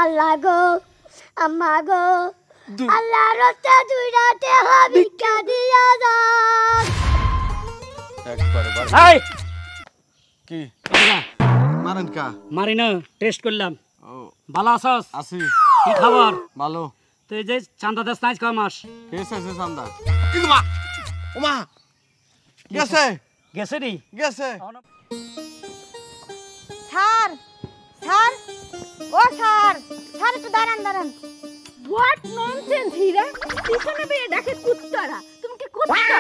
আল্লাহ গো আম্মা গো আল্লাহ রাস্তা দুইরাতে ভিক্ষা দিয়া যান। একবার এই কি মারেন কা? মারি না, টেস্ট করলাম। ও ভালো আছস? আছি। কি খবর? ভালো। তো এই যে চান্দা দেশ নাই কয় মাস? কেসে আছে চান্দা? কি মা ওমা গেছে গেছে নি? গেছে। স্যার স্যার ও স্যার স্যার একটু দাঁড়ান দাঁড়ান। হোয়াট ননসেন্স হীরা, পিছনে বেয়ে ডাকে কুত্তারা, তুমি কি কুত্তা?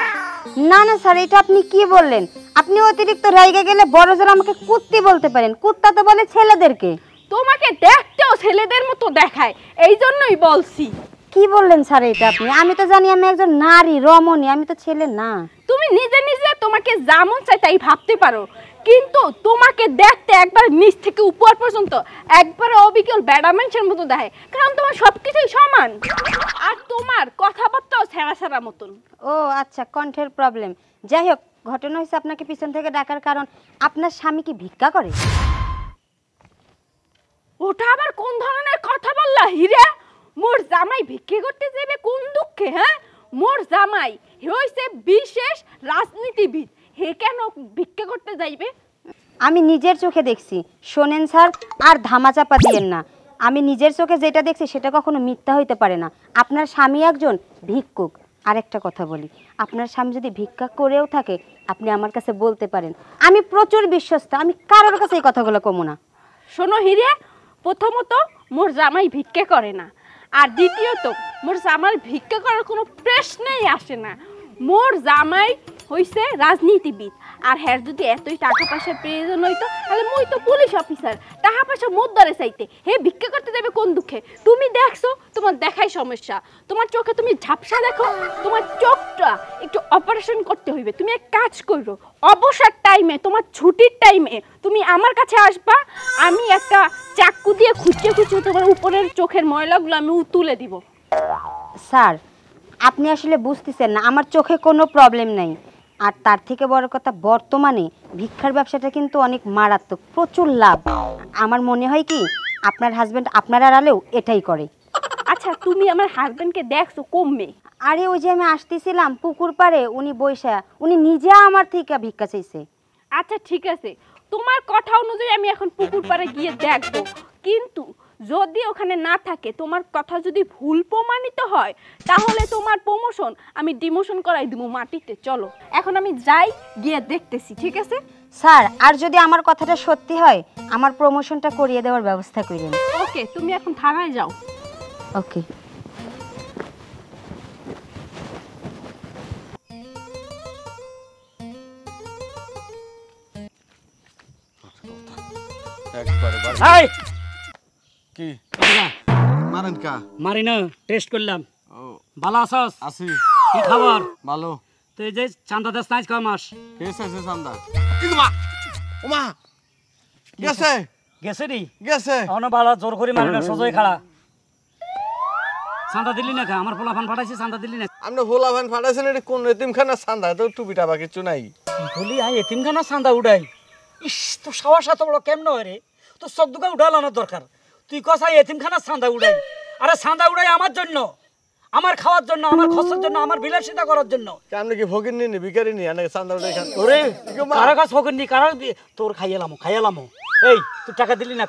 না না স্যার, এটা আপনি কি বললেন? আপনি অতিরিক্ত রাইগে গেলে বড় জোর আমাকে কুত্তি বলতে পারেন। কুত্তা তো বলে ছেলেদেরকে। তোমাকে দেখতেও ছেলেদের মতো দেখায়, এই জন্যই বলছি। কি বললেন স্যার এটা আপনি? আমি তো জানি আমি একজন নারী রমণী, আমি তো ছেলে না। তুমি নিজে নিজে তোমাকে যেমন চাই তাই ভাবতে পারো, কিন্তু তোমাকে দেখতে একবার নিচ থেকে উপর পর্যন্ত একবার অবিকল ব্যাডা মানুষের মতো দেখায়, কারণ তোমার সবকিছুই সমান আর তোমার কথাবার্তাও ছেঁড়া ছেঁড়া মতন। ও আচ্ছা, কণ্ঠের প্রবলেম। যাই হোক, ঘটনা হয়েছে আপনাকে পিছন থেকে ডাকার কারণ আপনার স্বামী কি ভিক্ষা করে? ওটা আবার কোন ধরনের কথা বললা হীরা? মোর জামাই ভিক্ষে করতে যাবে কোন দুঃখে? হ্যাঁ, মোর জামাই হইছে বিশেষ রাজনীতিবিদ, হে কেন ভিক্ষে করতে যাইবে? আমি নিজের চোখে দেখছি, শোনেন স্যার, আর ধামাচাপা দিয়েন না। আমি নিজের চোখে যেটা দেখছি সেটা কখনো মিথ্যা হইতে পারে না। আপনার স্বামী একজন ভিক্ষুক। আরেকটা কথা বলি, আপনার স্বামী যদি ভিক্ষা করেও থাকে আপনি আমার কাছে বলতে পারেন, আমি প্রচুর বিশ্বস্ত, আমি কারোর কাছে এই কথাগুলো কমু না। শোনো হীরা, প্রথমত মোর জামাই ভিক্ষে করে না, আর দ্বিতীয়ত মোর জামাই ভিক্ষা করার কোনো প্রশ্নই আসে না। মোর জামাই হইছে রাজনীতিবিদ, আর হ্যার যদি এতই টাকা পয়সার প্রয়োজন হইতো তাহলে মুই তো পুলিশ অফিসার, টাকা পয়সা মোর দ্বারে চাইতে, হে ভিক্ষা করতে যাবে কোন দুঃখে? তুমি দেখছো, তোমার দেখাই সমস্যা, তোমার চোখে তুমি ঝাপসা দেখো, তোমার চোখটা একটু অপারেশন করতে হইবে। তুমি এক কাজ করো, অবসর টাইমে, তোমার ছুটির টাইমে তুমি আমার কাছে আসবা, আমি একটা চাকু দিয়ে খুঁচিয়ে খুঁচিয়ে তোমার উপরের চোখের ময়লাগুলো আমি তুলে দিব। স্যার, আপনি আসলে বুঝতেছেন না, আমার চোখে কোনো প্রবলেম নাই। আর তার থেকে বড় কথা, বর্তমানে ভিক্ষার ব্যবসাটা কিন্তু অনেক মারাত্মক, প্রচুর লাভ। আমার মনে হয় কি আপনার হাজবেন্ড আপনার আড়ালেও এটাই করে। আচ্ছা, তুমি আমার হাজবেন্ডকে দেখছো কমবে? আরে ওই যে আমি আসতেছিলাম পুকুর পাড়ে, উনি বৈশা, উনি নিজে আমার থেকে ভিক্ষা চাইছে। আচ্ছা ঠিক আছে, তোমার কথা অনুযায়ী আমি এখন পুকুর পাড়ে গিয়ে দেখবো, কিন্তু যদি ওখানে না থাকে, তোমার কথা যদি ভুল প্রমাণিত হয়, তাহলে তোমার প্রমোশন আমি ডিমোশন করাই দিব মাটিতে। চলো এখন আমি যাই, গিয়ে দেখতেছি, ঠিক আছে? স্যার, আর যদি আমার কথাটা সত্যি হয় আমার প্রমোশনটা করিয়ে দেওয়ার ব্যবস্থা করেন। ওকে, তুমি এখন থানায় যাও। ওকে। একবার এই কি মারেন কা? মারি না, টেস্ট করলাম। ও ভালো আছস? আছি। কি খবর? ভালো। তো এই যে চান্দা দেশ নাই কয় মাস? কেসে আছে চান্দা? কি মা ওমা গেছে গেছে নি? গেছে। অন ভালো জোর করে মারি না, সোজই খাড়া। চান্দা দিলি না? আমার পোলাপান পাঠাইছি, চান্দা দিলি না? আপনি ভোলা ভান ফাটাইছেন, এটা কোন এতিমখানা চান্দা? তো টুপিটা বা কিছু নাই। বলি আই এতিমখানা চান্দা উড়াই? ইস, তো সাহস এত বড় কেমন হয় রে? তো চোদ্দকা উঠালানোর দরকার। তুই কসাই এতিমখানা চান্দা উড়াই? আরে চান্দা উড়াই আমার জন্য, আমার খাওয়ার জন্য, আমার খরচের জন্য, আমার বিলাসিতা করার জন্য। আপনি কি ফকির নি ভিখারি নি? আনে চান্দা উঠাই খান? ওরে কারা কাজ ফকির নি, কারা তোর খাইয়ালামো। এই তুই টাকা দিলি না?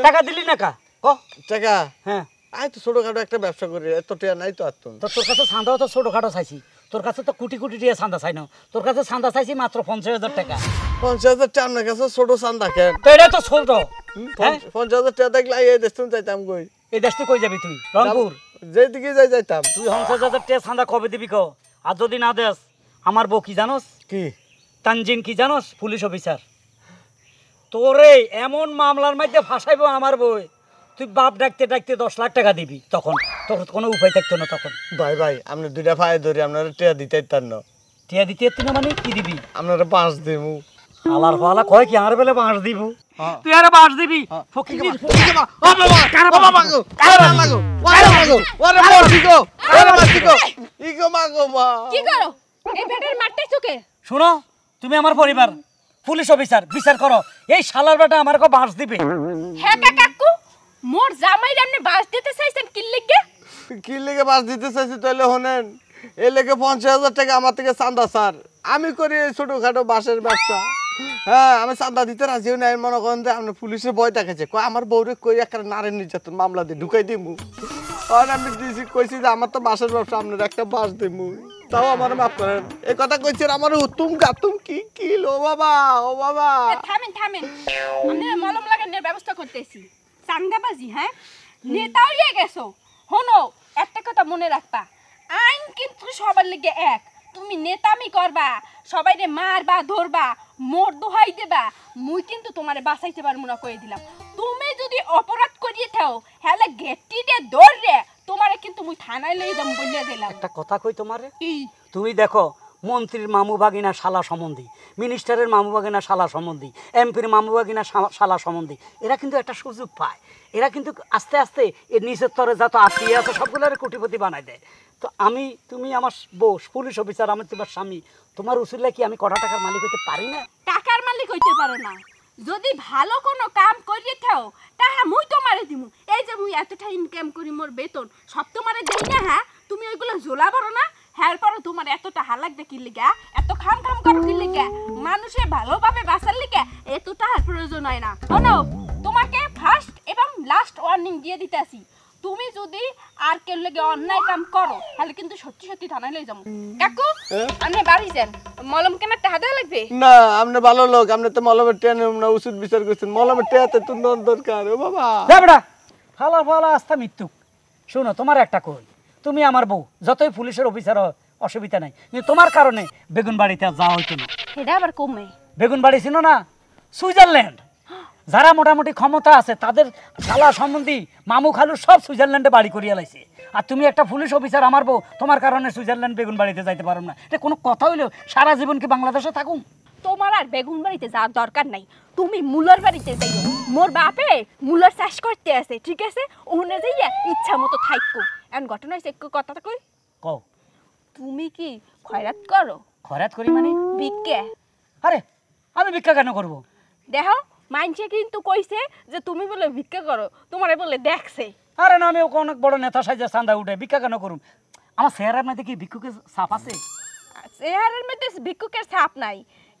টাকা দিলি না? ক টাকা? হ্যাঁ, আই তো ছোটখাটো একটা ব্যবসা করি, এত টাকা নাই তো। আর তোর কাছে চান্দাও তো ছোটখাটো চাইছি, তোর কাছে তো কোটি কোটি টাকা চান্দা চাই না। তোর কাছে চান্দা চাইছি মাত্র 50,000 টাকা। 50,000 টাকা আপনার কাছে ছোট চান্দা কেন? তো এটা তো ছোট। 50,000 টাকা দেখলে এই দেশ তুমি যাইতাম কই? এই দেশ তুই কই যাবি? তুই রংপুর? যেদিকে যাইতাম। তুই 50,000 টাকা চান্দা কবে দিবি ক? আর যদি না দেস, আমার বউ কি জানোস? কি তানজিন কি জানোস? Police officer. তোরে এমন মামলার মধ্যে ফাঁসাইব আমার বই, তুই বাপ ডাকতে ডাকতে 10 লাখ টাকা দিবি, তখন তোর কোনো উপায় থাকতো না। তখন ভাই ভাই আপনি দুইটা পায়ে ধরি, আপনারা টিয়া দিতে পারতেন না। টিয়া দিতে না মানে কি দিবি? আপনারা 5 দিমু। আলার ফালা কয় কি আর বেলে 5 দিব? তুই আরে 5 দিবি? ফকির ও বাবা, কারা বাবা গো, কারা লাগো, ওরে লাগো, ওরে মারছি গো, ওরে মারছি গো, ইগো মাগো মা। কি করো? এই বেটার মারতেছো কে? শোনো, তুমি আমার পরিবার, পুলিশ অফিসার, বিচার করো। এই শালার বেটা আমার কো 5 দিবে। হ্যাঁ কাকু, মোর জামাইরে আপনি বাস দিতে চাইছেন কি লিগে? কি লেগে বাস দিতে চাইছি তাহলে শোনেন, এ লেগে 50,000 টাকা আমার থেকে চান্দা স্যার। আমি করি এই ছোটখাটো বাসের ব্যবসা। হ্যাঁ, আমি চান্দা দিতে রাজিও নাই। মনে করেন যে আপনি পুলিশের ভয় দেখাচ্ছে, কয় আমার বউরে কই একটা নারী নির্যাতন মামলা দিয়ে ঢুকাই দিমু। আর আমি দিয়েছি, কইছি যে আমার তো বাসের ব্যবসা, আপনার একটা বাস দিমু, তাও আমার মাফ করেন। এই কথা কইছেন আমার হুতুম গাতুম কি কি লো বাবা, ও বাবা। থামেন থামেন, আমি মলম লাগানোর ব্যবস্থা করতেছি। চান্দাবাজি, হ্যাঁ নেতা হয়ে গেছো। শোনো, একটা কথা মনে রাখবা, আইন কিন্তু সবার লিগে এক। তুমি নেতামি করবা, সবাইরে মারবা ধরবা, মোর দোহাই দেবা, মুই কিন্তু তোমারে বাঁচাইতে পারবো না কই দিলাম। তুমি যদি অপরাধ করিয়ে থাও হেলে গেটটি দে ধরে তোমারে কিন্তু মুই থানায় লই যাম বলে দিলাম। একটা কথা কই তোমারে, কি? তুমি দেখো মন্ত্রীর মামু ভাগিনা শালা সম্বন্ধী, মিনিস্টারের মামু ভাগিনা শালা সম্বন্ধী, এমপির মামু ভাগিনা শালা সম্বন্ধী, এরা কিন্তু একটা সুযোগ পায়। এরা কিন্তু আস্তে আস্তে এর নিচের তরে যত আত্মীয় আছে সবগুলোরে কোটিপতি বানায় দেয়। তো তুমি আমার বউ, পুলিশ অফিসার, আমি তোমার স্বামী, তোমার উসুলে কি আমি কটা টাকার মালিক হইতে পারি না? টাকার মালিক হইতে পারো না, যদি ভালো কোনো কাম করিয়ে থাও তাহা মুই তোমারে দিমু। এই যে মুই এতটা ইনকাম করি, মোর বেতন সব তোমারে দেই না। হ্যাঁ, তুমি ওইগুলো ঝোলা করো না। হ্যাঁ, পরও তোমার এত টাকা লাগবে কি লিগা? এত খাম খাম করো কি লিগা? মানুষে ভালোভাবে বাঁচার লিগা এত টাকার প্রয়োজন হয় না। শোনো, তোমাকে ফার্স্ট এবং লাস্ট ওয়ার্নিং দিয়ে দিতেছি, তুমি যদি আর কেউ লেগে অন্যায় কাম করো তাহলে কিন্তু সত্যি সত্যি থানায় লই যাবো। কাকু, আপনি বাড়ি যান, মলম কেনার টাকা দেওয়া লাগবে না। আপনি ভালো লোক, আপনি তো মলমের টেন না ওষুধ বিচার করছেন, মলমের টেয়াতে তো দরকার। ও বাবা, বেটা ফালা ফালা আস্থা মৃত্যু। শোনো, তোমার একটা কই, তুমি আমার বউ, যতই পুলিশের অফিসার অসুবিধা নাই, কিন্তু তোমার কারণে বেগুন বাড়িতে আর যাওয়া হইতো না। সেটা আবার কমে। বেগুন বাড়ি ছিল না সুইজারল্যান্ড, যারা মোটামুটি ক্ষমতা আছে তাদের শালা সম্বন্ধী মামু খালু সব সুইজারল্যান্ডে বাড়ি করিয়া লাইছে। আর তুমি একটা পুলিশ অফিসার আমার বউ, তোমার কারণে সুইজারল্যান্ড বেগুন বাড়িতে যাইতে পারো না। এটা কোনো কথা হইলো? সারা জীবন কি বাংলাদেশে থাকুম? তোমার আর বেগুন বাড়িতে যাওয়ার দরকার নাই, তুমি মুলার বাড়িতে যাইও। মোর বাপে মুলার চাষ করতে আছে, ঠিক আছে? ওখানে যাইয়া ইচ্ছা মতো থাকবো। এখন ঘটনা হয়েছে, একটু কথাটা কই। কও। তুমি কি খয়রাত করো? খয়রাত করি মানে? ভিক্ষে। আরে আমি ভিক্ষা কেন করবো? দেখো, মাইনসে কিন্তু কইছে যে তুমি বলে ভিক্ষা করো, তোমারে বলে দেখছে। আরে না, আমি অনেক বড় নেতা সাইজে চান্দা উঠে ভিক্ষা কেন করুম? আমার চেহারার মধ্যে কি ভিক্ষুকের ছাপ আছে? চেহারার মধ্যে ভিক্ষুকের ছাপ নাই,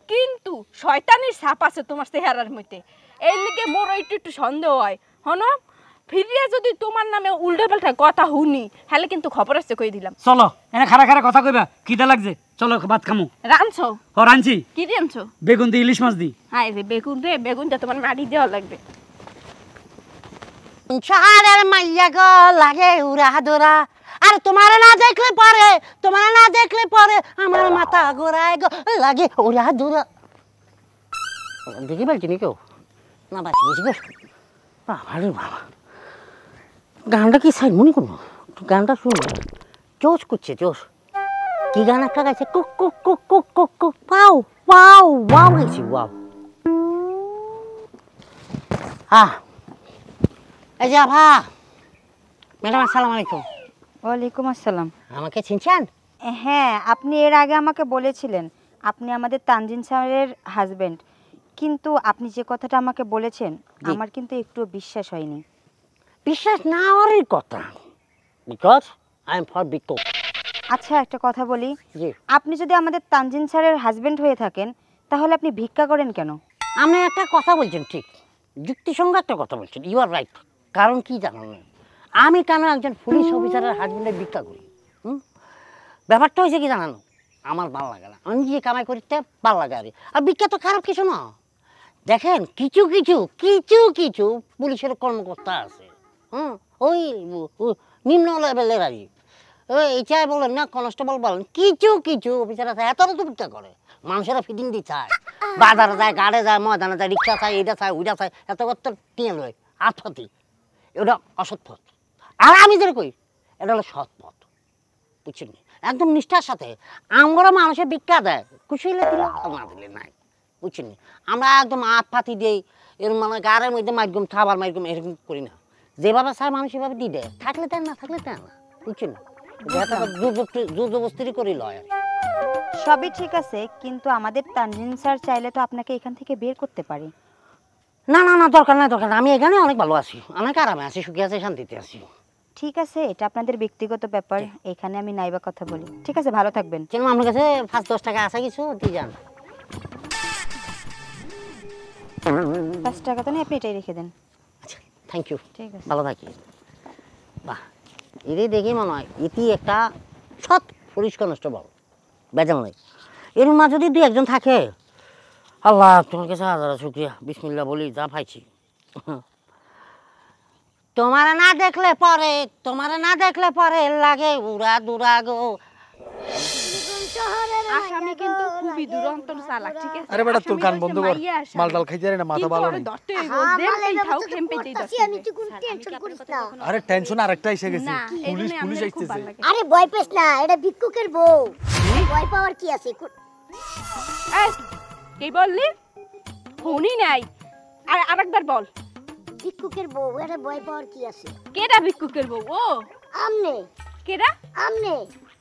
কিন্তু শয়তানির ছাপ আছে তোমার চেহারার মধ্যে। এই লিগে মোর একটু একটু সন্দেহ হয়। হনো, ফিরিয়ে যদি তোমার নামে উল্টা পাল্টা কথা শুনি হলে কিন্তু খবর আছে কই দিলাম। চলো এনে খারা খারা কথা কইবা, খিদা লাগছে, চলো ভাত খামু। রানছো? ও রানছি। কি রানছো? বেগুন দি, ইলিশ মাছ দি। হাই রে বেগুন রে, বেগুনটা তোমার মাটি দেওয়া লাগবে। শহরের মাইয়া গো লাগে উড়া দোরা, আর তোমার না দেখলে পরে, তোমার না দেখলে পরে আমার মাথা ঘোরায় গো লাগে উড়া দোরা। দেখি বলছি নি কেউ না, বাঁচি গেছি গো। বাবা রে বাবা, গানটা কি সাই মনে করবো? গানটা শুনবো, জোশ করছে জোশ। কি গান একটা গাইছে, cook cook cook cook cook cook, wow wow wow গাইছি, ওয়াও। এই যে আভা, ম্যাডাম আসসালামু আলাইকুম। ওয়ালাইকুম আসসালাম। আমাকে চিনছেন? হ্যাঁ, আপনি এর আগে আমাকে বলেছিলেন আপনি আমাদের তানজিন স্যারের হাজবেন্ড, কিন্তু আপনি যে কথাটা আমাকে বলেছেন আমার কিন্তু একটু বিশ্বাস হয়নি। বিশ্বাস না হওয়ারই কথা, বিকজ আই এম ফর বিকো। আচ্ছা, একটা কথা বলি, জি। আপনি যদি আমাদের তানজিন স্যারের হাজবেন্ড হয়ে থাকেন তাহলে আপনি ভিক্ষা করেন কেন? আপনি একটা কথা বলছেন, ঠিক যুক্তিসঙ্গত একটা কথা বলছেন, ইউ আর রাইট। কারণ কি জানেন না, আমি কেন একজন পুলিশ অফিসারের হাজবেন্ডে ভিক্ষা করি? ব্যাপারটা হয়েছে কি জানানো, আমার ভালো লাগে না, আমি যে কামাই করতে ভালো লাগে। আর ভিক্ষা তো খারাপ কিছু না। দেখেন, কিছু কিছু কিছু কিছু পুলিশের কর্মকর্তা আছে, ওই নিম্ন লেভেলের আর কি, এইটাই বলেন না, কনস্টেবল বলেন, কিছু কিছু অফিসার আছে এত তো ভিক্ষা করে। মানুষেরা ফিটিং দিয়ে চায়, বাজারে যায়, গাড়ে যায়, ময়দানে যায়, রিক্সা চায়, এইটা চায়, ওইটা চায়, এত করতে টিয়ে লয় আত্মতি। এটা অসৎ পথ। আর আমি যেটা কই, এটা হলো সৎ পথ, বুঝছেন? একদম নিষ্ঠার সাথে আমরা মানুষের ভিক্ষা দেয়, খুশি হলে দিলে, না দিলে নাই, বুঝছেন? আমরা একদম আত পাতি দিই, এরকম মানে গাড়ির মধ্যে মাইরকম খাবার মাইরকম এরকম করি না। যেভাবে চায় মানুষ সেভাবে দিয়ে দেয়, থাকলে দেন না থাকলে দেন না, বুঝছেন? জোর জবস্তি করি লয়। সবই ঠিক আছে, কিন্তু আমাদের তানজিন স্যার চাইলে তো আপনাকে এখান থেকে বের করতে পারে। না না না, দরকার নাই দরকার নাই, আমি এখানে অনেক ভালো আছি, অনেক আরামে আছি, সুখে আছি, শান্তিতে আছি। ঠিক আছে, এটা আপনাদের ব্যক্তিগত ব্যাপার, এখানে আমি নাইবা কথা বলি। ঠিক আছে, ভালো থাকবেন। কেন আমার কাছে 5-10 টাকা আছে, কিছু দিয়ে যান। 5 টাকা তো নেই, আপনি এটাই রেখে দেন। আচ্ছা, থ্যাংক ইউ, ঠিক আছে। ভালো থাকি। বাহ, এটাই দেখি মনে হয় এটি একটা সৎ পুলিশ কনস্টেবল, বেজাল নাই। এর মা যদি 2-1 থাকে, আল্লাহ তোমার কাছে হাজার শুকরিয়া, বিসমিল্লাহ বলি, যা পাইছি। তোমারে না দেখলে পরে, তোমারে না দেখলে পরে লাগে উড়া দুরা গো। আসামি কিন্তু খুবই দুরন্তর চালাক, ঠিক আছে? আরে বেটা তোর আসামি গান হচ্ছে বন্ধ কর, মাইয়া আসামি। মালটাল খাইতে না, মাথা ভালো কিন্তু নেই। ওরে ধরতে হইবো, যেমনি থাও খেমপেতেই ধরতে আমি হইবে। তুই কোনো টেনশন করিস না। আরে টেনশন আরেকটা এসে গেছে, না, এই পুলিশ জন্যই পুলিশ আমাদের খুব আইতেছে। ভালো লাগে। আরে ভয় পেস না, এটা ভিক্ষুকের বউ। ভয় পাওয়ার কি আছে? এই, কি বললি? শুনি নাই, আর আরেকবার বল। ভিক্ষুকের বউ, এটা ভয় পাওয়ার কি আছে? কেডা ভিক্ষুকের বউ? ও আমনে কেডা? আমনে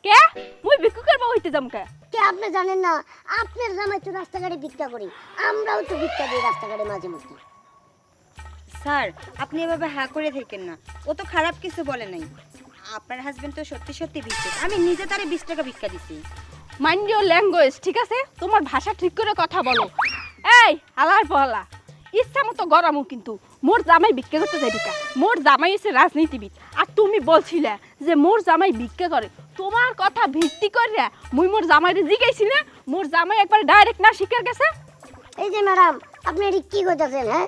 কে? মুই ভিক্ষুকের বউ হইতে যাম কে? কে আপনি জানেন না? আপনার জামাই তো রাস্তাঘাটে ভিক্ষা করি, আমরাও তো ভিক্ষা দিই রাস্তাঘাটে মাঝে মধ্যে। স্যার, আপনি এভাবে হা করে থাকেন না, ও তো খারাপ কিছু বলে নাই। আপনার হাজবেন্ড তো সত্যি সত্যি ভিক্ষুক, আমি নিজে তারে 20 টাকা ভিক্ষা দিছি। মাইন্ড ইওর ল্যাঙ্গুয়েজ, ঠিক আছে? তোমার ভাষা ঠিক করে কথা বলো। এই আলার পহলা, ইচ্ছা মতো গরমও কিন্তু মোর জামাই ভিক্ষা করতে যাই ভিক্ষা। মোর জামাই হচ্ছে রাজনীতিবিদ, আর তুমি বলছিলে যে মোর জামাই ভিক্ষা করে। তোমার কথা ভিত্তি করে মুই মোর জামাইরে জিগাইছি না, মোর জামাই একবার ডাইরেক্ট না শিকার গেছে। এই যে ম্যাডাম, আপনি এটি কি করতেছেন? হ্যাঁ,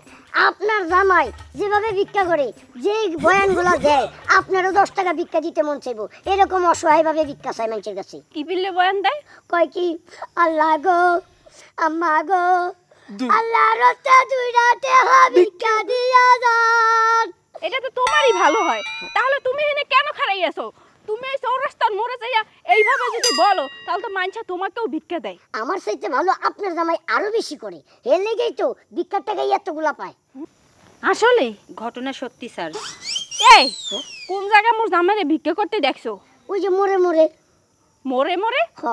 আপনার জামাই যেভাবে ভিক্ষা করে, যে বয়ানগুলো দেয়, আপনারও 10 টাকা ভিক্ষা দিতে মন চাইবো। এরকম অসহায়ভাবে ভিক্ষা চায় মানুষের কাছে। কি বিলে বয়ান দেয়? কয় কি, আল্লাহ গো, আম্মা গো, আল্লাহ রাস্তা 2 রাতে ভিক্ষা দিয়া যান। এটা তো তোমারই ভালো হয়, তাহলে তুমি এখানে কেন খাড়াই আছো? তুমি এই চৌরাস্তার মোড়ে যাইয়া এইভাবে যদি বলো, তাহলে তো মানুষ তোমাকেও ভিক্ষা দেয়। আমার চাইতে ভালো আপনার জামাই আরো বেশি করে, এর লেগেই তো ভিক্ষার টাকাই এতগুলা পায়। আসলে ঘটনা সত্যি স্যার। এই কোন জায়গায় মোর জামাইরে ভিক্ষা করতে দেখছো? ওই যে মোড়ে মোড়ে। মোরে মোরে? হ,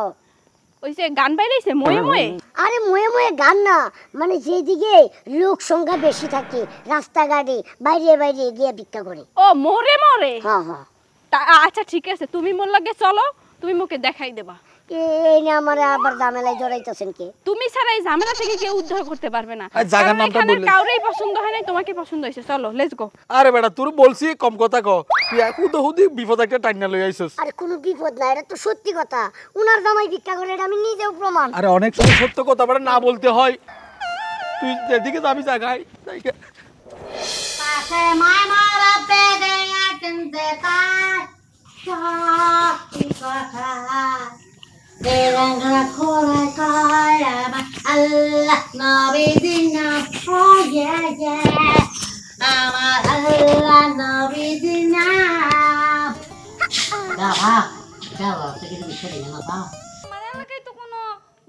ওই যে গান বাইরেছে ময়ে ময়ে? আরে ময়ে ময়ে গান না, মানে যেদিকে লোক সংখ্যা বেশি থাকে রাস্তাঘাটে বাইরে বাইরে গিয়ে ভিক্ষা করে। ও মোরে মোরে। হ্যাঁ হ্যাঁ, আচ্ছা ঠিক আছে, তুমি মোর লাগে চলো, তুমি মোকে দেখাই দেবা। এই না আমার আবার ঝামেলায় জড়াইতেছেন কে? তুমি ছাড়া এই ঝামেলা থেকে কেউ উদ্ধার করতে পারবে না। আর জায়গার কারণ নামটা এখানে বললে। কাউরেই পছন্দ হয় নাই, তোমাকে পছন্দ হয়েছে। চলো লেটস গো। আরে বেটা তোর বলছি কম কথা ক, তুই হুদ হুদি বিপদ একটা টাইনা লই আইছস। আরে কোনো বিপদ না, এটা তো সত্যি কথা। উনার জামাই ভিক্ষা করে, এটা আমি নিজেও প্রমাণ। আরে অনেক সময় সত্য কথা বলে না বলতে হয়, তুই যেদিকে যাবি জায়গায় পাশে মামারা পেদে আটতে তাই সত্যি কথা দেরঙ্গা খোলা করা আল্লাহ নবী দিন ও ইয়া ইয়া আমার আল্লাহ নবী দিন বাবা বাবা থেকে বিষয় না বাবা আমার এলাকায় তো কোনো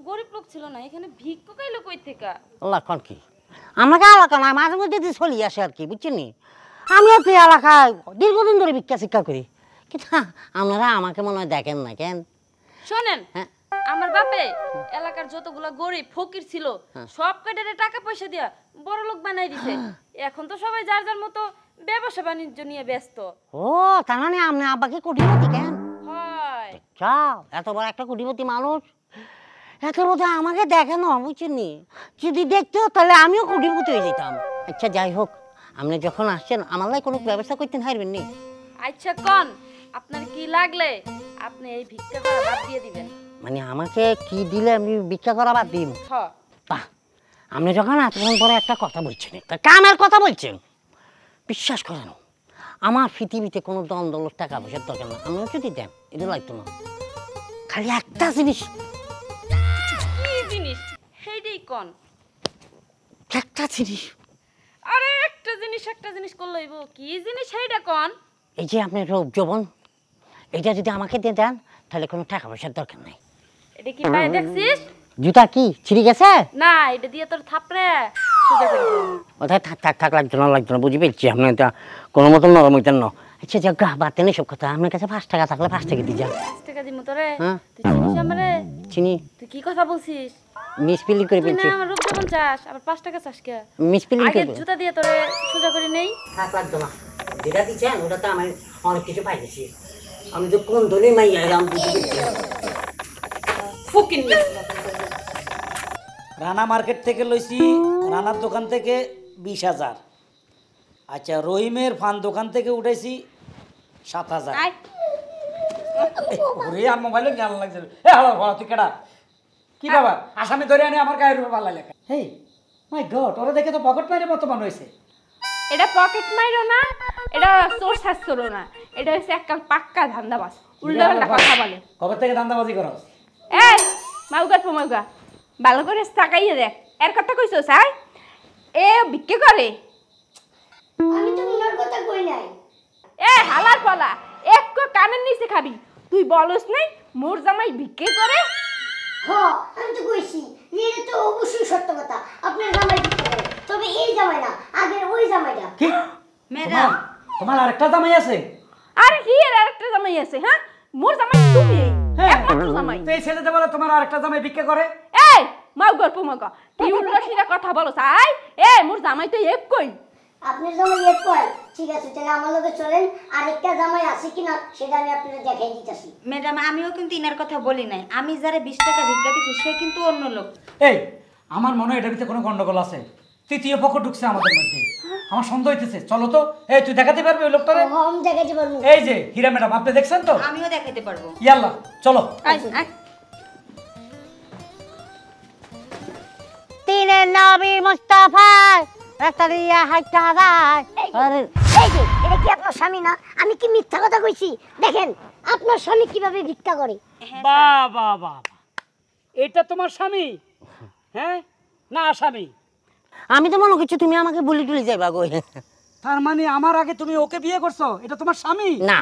গরিব লোক ছিল না, এখানে ভিক্ষুক এলো কই থেকে? আল্লাহ কোন কি আমাকে এলাকা না, মাঝে মধ্যে দিয়ে চলি আসে আর কি, বুঝছেন নি? আমিও তো এলাকায় দীর্ঘদিন ধরে ভিক্ষা শিক্ষা করি, কিন্তু আপনারা আমাকে মনে হয় দেখেন না কেন? শোনেন, হ্যাঁ। আমার বাপে এলাকার যতগুলা গরিব ফকির ছিল সব কয়টারে টাকা পয়সা দিয়া বড় লোক বানাই দিছে। এখন তো সবাই যার যার মতো ব্যবসা বাণিজ্য নিয়ে ব্যস্ত ও তার মানে আপনি আব্বাকে কোটিপতি কেন? হয়। চাও এত বড় একটা কোটিপতি মানুষ, এত বোধ আমাকে দেখে না, বুঝছেন নি? যদি দেখতো তাহলে আমিও কোটিপতি হয়ে যেতাম। আচ্ছা যাই হোক, আপনি যখন আসছেন আমার লাই কোনো ব্যবস্থা করতে হারবেন নি? আচ্ছা কন, আপনার কি লাগলে আপনি এই ভিক্ষা করা বাদ দিয়ে দিবেন। মানে আমাকে কি দিলে আমি ভিক্ষা করা বাদ দিন? হ, বাহ, আপনি যখন এতক্ষণ পরে একটা কথা বলছেন, একটা কামের কথা বলছেন, বিশ্বাস করেন আমার পৃথিবীতে কোনো দম দৌলত টাকা পয়সার দরকার না, আপনিও যদি দেন এটা লাগতো না। খালি একটা জিনিস, কি জিনিস সেইটাই কন। একটা জিনিস, আরে একটা জিনিস করলে হইব, কি জিনিস সেইটা কন। এই যে আপনার রূপ যৌবন, এটা যদি আমাকে দিয়ে দেন তাহলে কোনো টাকা পয়সার দরকার নাই। এটা কি পায়ে দেখছিস? জুতা কি ছিঁড়ে গেছে? না, এটা দিয়ে তোর থাপড়ে সোজা করে দিবো। ওটাই থাক থাক থাক, লাগতো না বুঝি পেয়েছি, আপনি এটা কোনো মতন নরম হইতেন না। আচ্ছা যাক গা, বাতেন সব কথা, আপনার কাছে 5 টাকা থাকলে 5 টাকা দিয়ে যান। 5 টাকা দিমু তোরে? হ্যাঁ। তুই চিনিস আমারে? চিনি। তুই কি কথা বলছিস? মিসপিলিং করে তুই না ফেলছি। আমার রূপ যেমন চাস আবার 5 টাকা চাস কে? মিসপিলিং আগে করে জুতা দিয়ে তোরে সোজা করে নেই। থাক লাগতো না, যেটা দিচ্ছেন ওটা তো আমি অনেক কিছু পাই গেছি। আমি তো কোন ধরে মাই এলাম ফুকিন রানা মার্কেট থেকে লইছি, রানার দোকান থেকে 20,000। আচ্ছা রহিমের ফান দোকান থেকে উঠাইছি 7,000। আয় ওরে আর মোবাইলে জ্ঞান লাগছে। এ হালা ভাড়া তুই কেডা? কি বাবা আসামি ধরে আনে আমার গায়ের উপর পাল্লা লেখা। হেই মাই গড, ওরা দেখে তো পকেট মাইরে মতো মনে হয়েছে। এটা পকেট মাইরো না, এটা চোর শাস্ত্রও না, এটা হচ্ছে একটা পাক্কা ধান্দাবাজ, উল্টা পাল্টা কথা বলে। কবে থেকে ধান্দাবাজি করো? এই মাউগা মাউগা ভালো করে তাকাইয়ে দেখ, এর কথা কইছো স্যার? এ বিক্রি করে? আমি তো উনার কথা কই নাই। এ হালার পালা, একটু কানের নিচে খাবি। তুই বলস নাই মোর জামাই বিক্রি করে? হ, আমি তো কইছি এটা তো অবশ্যই সত্য কথা। আপনার জামাই বিক্রি করে, তবে এই জামাই না, আগের ওই জামাইটা। কি ম্যাডাম তোমার আরেকটা জামাই আছে? আরে কি এর আরেকটা জামাই আছে? হ্যাঁ মোর জামাই তুমি, একমাত্র জামাই। তো এই ছেলেটা বলে তোমার আরেকটা জামাই ভিক্ষা করে? এই মাউগা মাউগা কি উল্টো সিধা কথা বলো স্যার? এ মোর জামাই তো এক কই। আপনার জামাই এক কয়? ঠিক আছে, তাহলে আমার লগে চলেন, আরেকটা জামাই আছে কিনা সেটা আমি আপনাদের দেখাই দিতেছি। ম্যাডাম আমিও কিন্তু ইনার কথা বলি নাই, আমি যারা 20 টাকা ভিক্ষা দিচ্ছি সে কিন্তু অন্য লোক। এই আমার মনে হয় এটার ভিতরে কোনো গন্ডগোল আছে, তৃতীয় পক্ষ ঢুকছে আমাদের মধ্যে, আমার সন্দেহ হইতেছে। চলো তো, এই তুই দেখাতে পারবি ওই লোকটারে? হম দেখাইতে পারবো। এই যে হীরা ম্যাডাম, আপনি দেখছেন তো? আমিও দেখাইতে পারবো। ইয়াল্লা চলো। আয় আয় তিনের নবী মুস্তাফা রাস্তারিয়া হাইটা যায়। আরে এই যে এটা কি আপনার স্বামী না? আমি কি মিথ্যা কথা কইছি? দেখেন আপনার স্বামী কিভাবে ভিক্ষা করে। বাহ বাহ বাহ, এটা তোমার স্বামী? হ্যাঁ না আসামি? আমি তো মনে করছি তুমি আমাকে বলি টুলি যাইবা গো। তার মানে আমার আগে তুমি ওকে বিয়ে করছো, এটা তোমার স্বামী? না,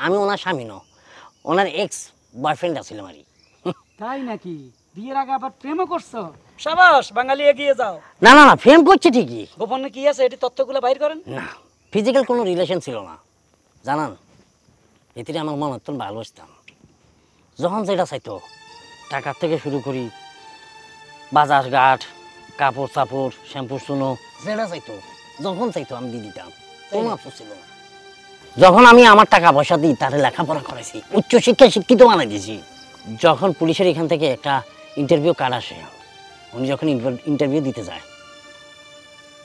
আমি ওনার স্বামী ন, ওনার এক্স বয়ফ্রেন্ড আছিল আমারই। তাই নাকি? বিয়ের আগে আবার প্রেমও করছো? সাবাস, বাঙালি এগিয়ে যাও। না না না, প্রেম করছে ঠিকই। গোপনে কি আছে এটি তথ্যগুলো বাইর করেন? না, ফিজিক্যাল কোনো রিলেশন ছিল না, জানান। এতে আমার মন অত্যন্ত ভালোবাসতাম। যখন যেটা চাইতো, টাকার থেকে শুরু করি বাজার ঘাট, কাপড় চাপড়, শ্যাম্পু চুনো, যেটা চাইতো যখন চাইতো আমি দিয়ে দিতাম, কোনো আফসোস ছিল না। যখন আমি আমার টাকা পয়সা দিই তারে লেখাপড়া করেছি, উচ্চশিক্ষায় শিক্ষিত বানাই দিয়েছি। যখন পুলিশের এখান থেকে একটা ইন্টারভিউ কার্ড আসে, উনি যখন ইন্টারভিউ দিতে যায়,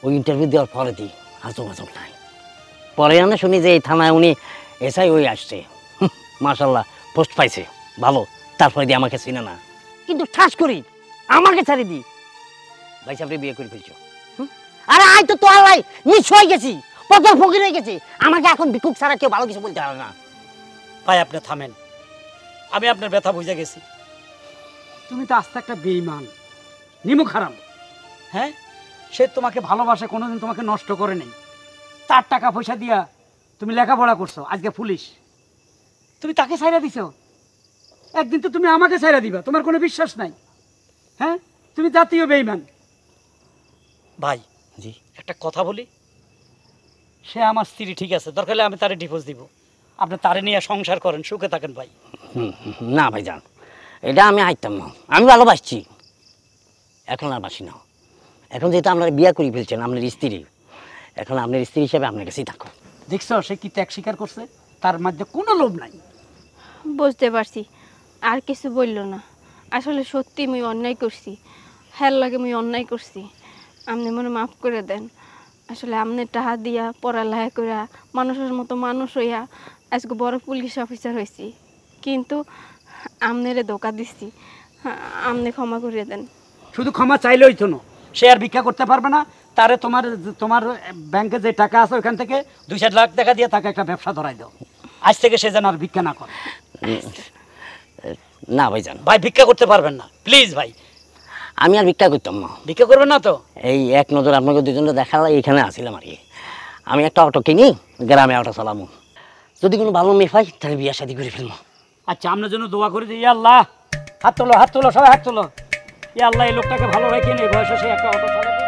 ওই ইন্টারভিউ দেওয়ার পরে দিই আর যোগাযোগ নাই। পরে আমরা শুনি যে এই থানায় উনি এসআই ওই আসছে, মাশাল্লাহ পোস্ট পাইছে ভালো, তারপরে দিয়ে আমাকে চিনে না, কিন্তু ঠাস করি আমাকে ছাড়ি দিই ভাই সাহেব বিয়ে করে ফেলছো। আরে আয় তো তোর লাই নিঃস হয়ে গেছি, পতল ফকির হয়ে গেছি, আমাকে এখন ভিক্ষুক ছাড়া কেউ ভালো কিছু বলতে পারে না। ভাই আপনি থামেন, আমি আপনার ব্যথা বুঝে গেছি। তুমি তো আস্তে একটা বেঈমান, নিমুখ হারাম। হ্যাঁ, সে তোমাকে ভালোবাসে, কোনোদিন তোমাকে নষ্ট করে নেই। তার টাকা পয়সা দিয়া তুমি লেখাপড়া করছো, আজকে পুলিশ, তুমি তাকে ছাইরা দিছো। একদিন তো তুমি আমাকে ছাইরা দিবা, তোমার কোনো বিশ্বাস নাই। হ্যাঁ, তুমি জাতীয় বেঈমান। ভাই জি একটা কথা বলি, সে আমার স্ত্রী ঠিক আছে, দরকার হলে আমি তারে ডিভোর্স দিব, আপনি তারে নিয়ে সংসার করেন, সুখে থাকেন ভাই। না ভাই যান, এটা আমি হাইতাম না, আমি ভালোবাসছি, এখন আর বাসি না। এখন যেহেতু আপনারা বিয়ে করে ফেলছেন আপনার স্ত্রী, এখন আপনার স্ত্রী হিসেবে আপনার কাছেই থাকো। দেখছো সে কি ত্যাগ স্বীকার করছে, তার মধ্যে কোনো লোভ নাই। বুঝতে পারছি, আর কিছু বললো না। আসলে সত্যি মুই অন্যায় করছি, হ্যার লাগে মুই অন্যায় করছি, আপনি মনে মাফ করে দেন। আসলে আপনি টাকা দিয়া পড়ালেখা কইরা মানুষের মতো মানুষ হইয়া আজকে বড় পুলিশ অফিসার হয়েছি, কিন্তু আমনেরে ধোকা দিচ্ছি, আপনি ক্ষমা করে দেন। শুধু ক্ষমা চাইলেই তো না, সে আর ভিক্ষা করতে পারবে না। তারে তোমার তোমার ব্যাংকে যে টাকা আছে ওইখান থেকে 2-4 লাখ টাকা দিয়ে তাকে একটা ব্যবসা ধরাই দাও, আজ থেকে সে যেন আর ভিক্ষা না করে। না ভাই যান, ভাই ভিক্ষা করতে পারবেন না, প্লিজ ভাই। আমি আর ভিক্ষা করতাম না। ভিক্ষা করবেন না তো? এই এক নজর আপনাকে দুজনে দেখা এইখানে আসছিলাম আর কি। আমি একটা অটো কিনি, গ্রামে অটো চালামো, যদি কোনো ভালো মেয়ে পাই তাহলে বিয়ে শাদি করে ফেলবো। আচ্ছা, আপনার জন্য দোয়া করে দিই। আল্লাহ, হাত তোলো, হাত তোলো, সবাই হাত তোলো। আল্লাহ এই লোকটাকে ভালো রেখে নেই, বয়সে সে একটা অটো চালাবে।